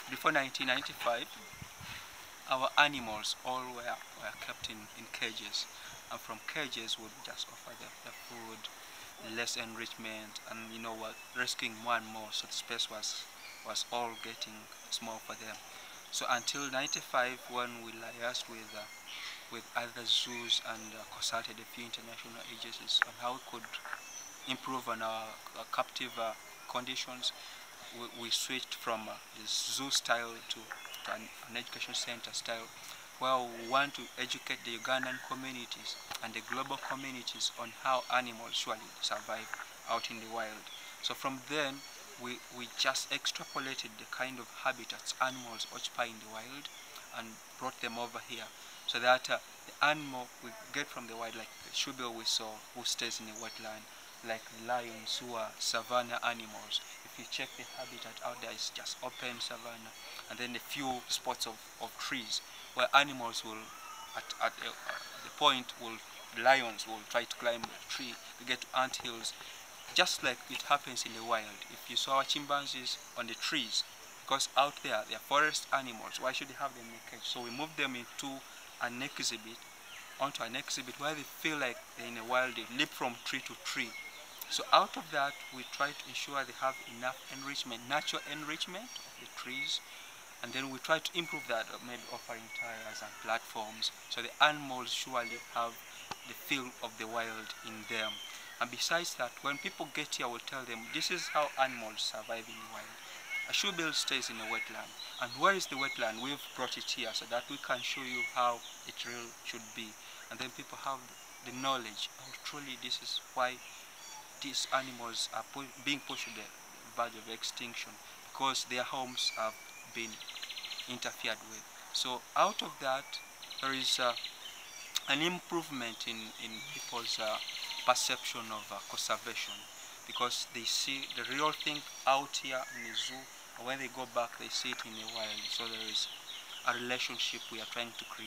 before 1995, our animals all were kept in cages, and from cages we would just offer the food, less enrichment, and we're rescuing more and more, so the space was all getting small for them. So until 95, when we liaised with other zoos and consulted a few international agencies on how we could improve on our captive conditions, we switched from zoo style to an education center style, where we want to educate the Ugandan communities and the global communities on how animals usually survive out in the wild. So from then, we just extrapolated the kind of habitats animals occupy in the wild and brought them over here, so that the animal we get from the wild, like the shoebill we saw, who stays in a wetland, like lions who are savanna animals. If you check the habitat out there, it's just open savanna, and then a few spots of trees where animals will, at the point, lions will try to climb the tree to get to ant hills, just like it happens in the wild. If you saw our chimpanzees on the trees, because out there they are forest animals, why should they have them in a cage? So we move them into an exhibit, onto an exhibit where they feel like they're in a wild, they leap from tree to tree. So out of that, we try to ensure they have enough enrichment, natural enrichment of the trees, and then we try to improve that, maybe offering tires and platforms, so the animals surely have the feel of the wild in them. And besides that, when people get here, we'll tell them this is how animals survive in the wild. A shoebill stays in a wetland, and where is the wetland? We've brought it here so that we can show you how it really should be, and then people have the knowledge. Oh, truly, this is why these animals are being pushed to the verge of extinction, because their homes have been interfered with. So out of that, there is an improvement in people's perception of conservation, because they see the real thing out here in the zoo, and when they go back they see it in the wild. So there is a relationship we are trying to create.